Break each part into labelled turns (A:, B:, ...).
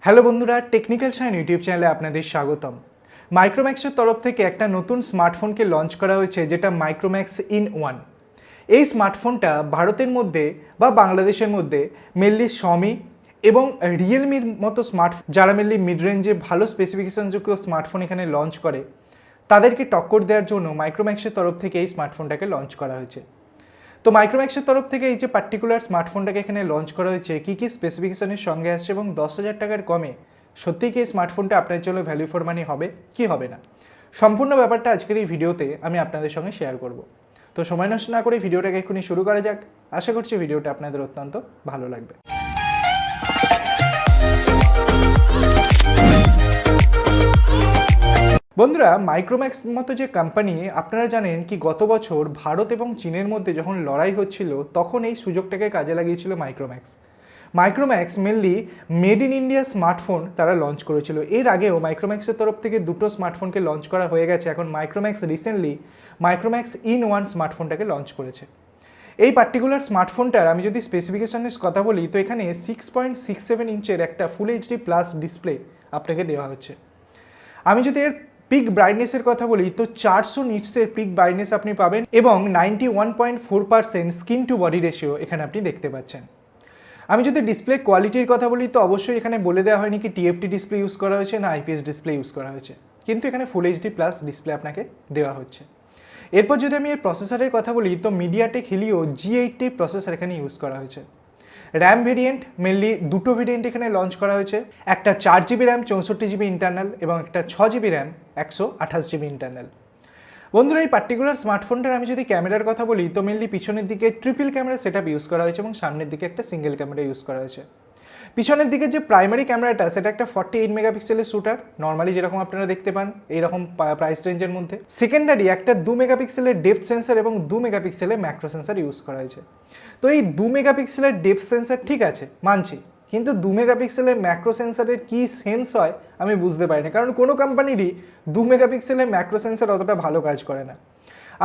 A: Hello বন্ধুরা, technical shine YouTube চ্যানেলে আপনাদের স্বাগতম। মাইক্রোম্যাক্সের তরফ থেকে একটা নতুন স্মার্টফোনকে লঞ্চ করা হয়েছে, যেটা মাইক্রোম্যাক্স ইন 1। এই স্মার্টফোনটা ভারতের মধ্যে বা বাংলাদেশের মধ্যে মেনলি শমি এবং রিয়েলমির মতো স্মার্টফোন, যারা মেনলি মিড রেঞ্জে ভালো স্পেসিফিকেশনযুক্ত স্মার্টফোন এখানে লঞ্চ করে, তাদেরকে টক্কর দেওয়ার জন্য মাইক্রোম্যাক্সের তরফ থেকে এই স্মার্টফোনটাকে লঞ্চ করা হয়েছে। তো মাইক্রোম্যাক্সের তরফ থেকে এই যে পার্টিকুলার স্মার্টফোনটাকে এখানে লঞ্চ করা হয়েছে, কী কী স্পেসিফিকেশনের সঙ্গে আসছে এবং 10,000 টাকার কমে সত্যিই কি এই স্মার্টফোনটা আপনার জন্য ভ্যালু ফর মানি হবে কি হবে না, সম্পূর্ণ ব্যাপারটা আজকের এই ভিডিওতে আমি আপনাদের সঙ্গে শেয়ার করব। তো সময় নষ্ট না করে ভিডিওটাকে এক্ষুনি শুরু করা যাক। আশা করছি ভিডিওটা আপনাদের অত্যন্ত ভালো লাগবে। বন্ধুরা, মাইক্রোম্যাক্স মতো যে কোম্পানি, আপনারা জানেন কি গত বছর ভারত এবং চীনের মধ্যে যখন লড়াই হচ্ছিল, তখন এই সুযোগটাকে কাজে লাগিয়েছিল Micromax mainly made in India smartphone তারা লঞ্চ করেছিল। এর আগেও মাইক্রোম্যাক্সের তরফ থেকে দুটো স্মার্টফোনকে লঞ্চ করা হয়ে গেছে। এখন মাইক্রোম্যাক্স রিসেন্টলি মাইক্রোম্যাক্স ইন 1 স্মার্টফোনটাকে লঞ্চ করেছে। এই পার্টিকুলার স্মার্টফোনটার আমি যদি স্পেসিফিকেশনের কথা বলি, তো এখানে 6.67 ইঞ্চের একটা ফুল এইচডি প্লাস ডিসপ্লে আপনাকে দেওয়া হচ্ছে। আমি যদি এর পিক ব্রাইটনেসের কথা বলি, তো 400 নিটসের পিক ব্রাইটনেস আপনি পাবেন এবং 91.4% স্কিন টু বডি রেশিও এখানে আপনি দেখতে পাচ্ছেন। আমি যদি ডিসপ্লে কোয়ালিটির কথা বলি, তো অবশ্যই এখানে বলে দেওয়া হয়নি কি টিএফটি ডিসপ্লে ইউজ করা হয়েছে না আইপিএস ডিসপ্লে ইউজ করা হয়েছে, কিন্তু এখানে ফুল এইচডি প্লাস ডিসপ্লে আপনাকে দেওয়া হচ্ছে। এরপর যদি আমি এর প্রসেসরের কথা বলি, তো MediaTek Helio G80 প্রসেসর এখানে ইউজ করা হয়েছে। র্যাম ভেরিয়েন্ট মেনলি দুটো ভেরিয়েন্ট এখানে লঞ্চ করা হয়েছে, একটা 4GB র্যাম 64GB ইন্টারনাল এবং একটা 6GB র্যাম 128GB ইন্টারনাল। বন্ধুরা, এই পার্টিকুলার স্মার্টফোনটার আমি যদি ক্যামেরার কথা বলি, তো মেনলি পিছনের দিকে ট্রিপল ক্যামেরা সেটআপ ইউজ করা হয়েছে এবং সামনের দিকে একটা সিঙ্গেল ক্যামেরা ইউজ করা হয়েছে। পিছনের দিকে যে প্রাইমারি ক্যামেরাটা, সেটা একটা 48 মেগাপিক্সেলের শুটার, নর্মালি যেরকম আপনারা দেখতে পান এইরকম প্রাইস রেঞ্জের মধ্যে। সেকেন্ডারি একটা 2 মেগাপিক্সেলের ডেপথ সেন্সার এবং 2 মেগাপিক্সেলের ম্যাক্রো সেন্সার ইউজ করা হয়েছে। তো এই 2 মেগাপিক্সেলের ডেপথ সেন্সার ঠিক আছে, মানছি, কিন্তু 2 মেগাপিক্সেলের ম্যাক্রো সেন্সারের কী সেন্স হয় আমি বুঝতে পারি না, কারণ কোনো কোম্পানিরই 2 মেগাপিক্সেলের ম্যাক্রো সেন্সার অতটা ভালো কাজ করে না।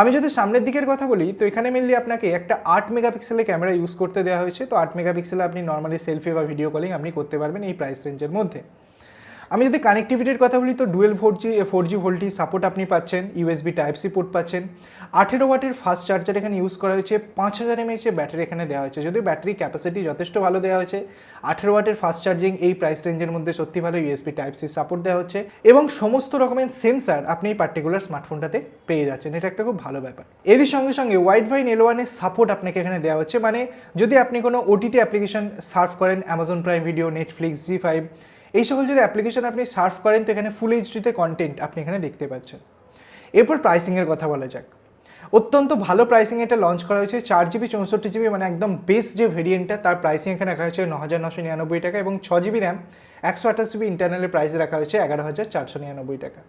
A: আমি যদি সামনের দিকের কথা বলি, তো এখানে মেনলি আপনাকে একটা 8 মেগাপিক্সেলের ক্যামেরা ইউজ করতে দেওয়া হয়েছে। তো 8 মেগাপিক্সেলে আপনি নর্মালি সেলফি বা ভিডিও কলিং আপনি করতে পারবেন এই প্রাইস রেঞ্জের মধ্যে। আমি যদি কানেক্টিভিটির কথা বলি, তো ডুয়েল 4G ভোল্টেজ সাপোর্ট আপনি পাচ্ছেন, ইউএসবি টাইপ সি পোর্ট পাচ্ছেন, 18 ওয়াটের ফাস্ট চার্জার এখানে ইউজ করা হয়েছে, 5000 mAh ব্যাটারি এখানে দেওয়া হয়েছে। যদিও ব্যাটারি ক্যাপাসিটি যথেষ্ট ভালো দেওয়া হয়েছে, 18 ওয়াটের ফাস্ট চার্জিং এই প্রাইস রেঞ্জের মধ্যে সত্যি ভালো, ইউএসবি টাইপ সি সাপোর্ট দেওয়া হচ্ছে এবং সমস্ত রকমের সেন্সার আপনি এই পার্টিকুলার স্মার্টফোনটাতে পেয়ে যাচ্ছেন। এটা একটা খুব ভালো ব্যাপার। এরই সঙ্গে সঙ্গে ওয়াইড-ভাইন L1 এর সাপোর্ট আপনাকে এখানে দেওয়া হচ্ছে, মানে যদি আপনি কোনো ওটিটি অ্যাপ্লিকেশন সার্ভ করেন, Amazon prime video, Netflix, ZEE5, এই সকল যদি অ্যাপ্লিকেশন আপনি সার্ভ করেন, তো এখানে ফুল এইচডিতে কন্টেন্ট আপনি এখানে দেখতে পাচ্ছেন। এরপর প্রাইসিংয়ের কথা বলা যাক। অত্যন্ত ভালো প্রাইসিং এটা লঞ্চ করা হয়েছে। 4GB 64GB মানে একদম বেস্ট যে ভেরিয়েন্টটা, তার প্রাইসিং এখানে রাখা হয়েছে 9,999 টাকা এবং 6GB র্যাম 128GB ইন্টারনালের প্রাইস রাখা হয়েছে 11,499 টাকা।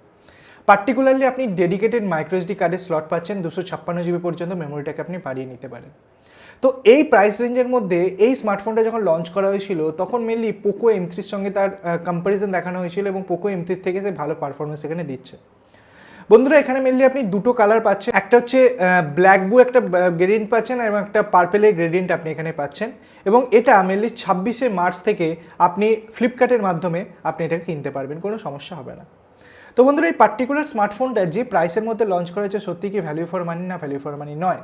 A: পার্টিকুলারলি আপনি ডেডিকেটেড মাইক্রোএসডি কার্ডের স্লট পাচ্ছেন, 256GB পর্যন্ত মেমোরিটাকে আপনি বাড়িয়ে নিতে পারেন। তো এই প্রাইস রেঞ্জের মধ্যে এই স্মার্টফোনটা যখন লঞ্চ করা হয়েছিল, তখন মেনলি পোকো M3-র সঙ্গে তার কম্প্যারিজন দেখানো হয়েছিল এবং পোকো M3 থেকে সে ভালো পারফরমেন্স এখানে দিচ্ছে। বন্ধুরা, এখানে মেনলি আপনি দুটো কালার পাচ্ছেন, একটা হচ্ছে ব্ল্যাক ব্লু একটা গ্রেডিয়েন্ট পাচ্ছেন এবং একটা পার্পেলের গ্রেডিয়েন্ট আপনি এখানে পাচ্ছেন, এবং এটা মেনলি 26শে মার্চ থেকে আপনি ফ্লিপকার্টের মাধ্যমে আপনি এটাকে কিনতে পারবেন, কোনো সমস্যা হবে না। তো বন্ধুরা, এই পার্টিকুলার স্মার্টফোনটা যে প্রাইসের মধ্যে লঞ্চ করা হয়েছে, সত্যি কি ভ্যালু ফর মানি না ভ্যালু ফর মানি নয়?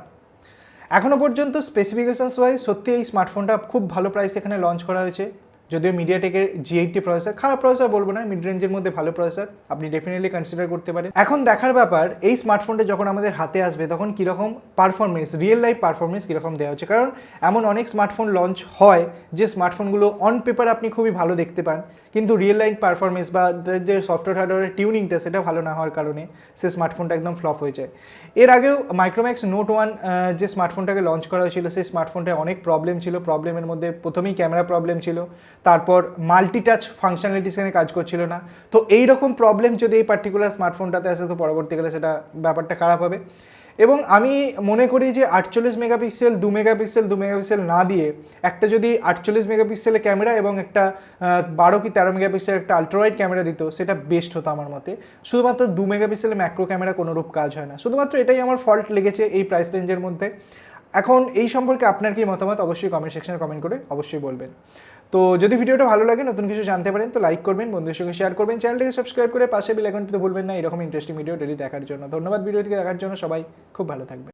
A: এখনও পর্যন্ত স্পেসিফিকেশনস ওয়াইজ সত্যি এই স্মার্টফোনটা খুব ভালো প্রাইস এখানে লঞ্চ করা হয়েছে। যদিও মিডিয়াটেকের G80 প্রসেসর, খারাপ প্রসেসর বলবো না, মিড রেঞ্জের মধ্যে ভালো প্রসেসর, আপনি ডেফিনেটলি কনসিডার করতে পারেন। এখন দেখার ব্যাপার, এই স্মার্টফোনটা যখন আমাদের হাতে আসবে, তখন কীরকম পারফরমেন্স, রিয়েল লাইফ পারফরমেন্স কীরকম দেওয়া হচ্ছে। কারণ এমন অনেক স্মার্টফোন লঞ্চ হয় যে স্মার্টফোনগুলো অন পেপার আপনি খুবই ভালো দেখতে পান, কিন্তু রিয়েল লাইফ পারফরমেন্স বা যে সফটওয়্যার হার্ডওয়্যারের টিউনিংটা সেটা ভালো না হওয়ার কারণে সে স্মার্টফোনটা একদম ফ্লপ হয়ে যায়। এর আগেও মাইক্রোম্যাক্স নোট 1 যে স্মার্টফোনটাকে লঞ্চ করা হয়েছিল, সেই স্মার্টফোনটায় অনেক প্রবলেম ছিল। প্রবলেমের মধ্যে প্রথমেই ক্যামেরা প্রবলেম ছিল, তারপর মাল্টিটাচ ফাংশনালিটিস এখানে কাজ করছিল না। তো এইরকম প্রবলেম যদি এই পার্টিকুলার স্মার্টফোনটাতে আসে, তো পরবর্তীকালে সেটা ব্যাপারটা খারাপ হবে। এবং আমি মনে করি যে 48 মেগাপিক্সেল 2 মেগাপিক্সেল না দিয়ে একটা যদি 48 মেগাপিক্সেলের ক্যামেরা এবং একটা 12 কি 13 মেগাপিক্সেলের একটা আল্ট্রাওয়াইড ক্যামেরা দিত, সেটা বেস্ট হতো আমার মতে। শুধুমাত্র 2 মেগাপিক্সেলের ম্যাক্রো ক্যামেরা কোনোরূপ কাজ হয় না, শুধুমাত্র এটাই আমার ফল্ট লেগেছে এই প্রাইস রেঞ্জের মধ্যে। এখন এই সম্পর্কে আপনার কি মতামত, অবশ্যই কমেন্ট সেকশনে কমেন্ট করে অবশ্যই বলবেন। তো যদি ভিডিওটা ভালো লাগে, নতুন কিছু জানতে পারেন তো লাইক করবেন, বন্ধুদের সঙ্গে শেয়ার করবেন, চ্যানেলটিকে সাবস্ক্রাইব করে পাশে বেল আইকনটিতে ভুলবেন না এরকম ইন্টারেস্টিং ভিডিও ডেলি দেখার জন্য। ধন্যবাদ ভিডিওটিকে দেখার জন্য, সবাই খুব ভালো থাকবেন।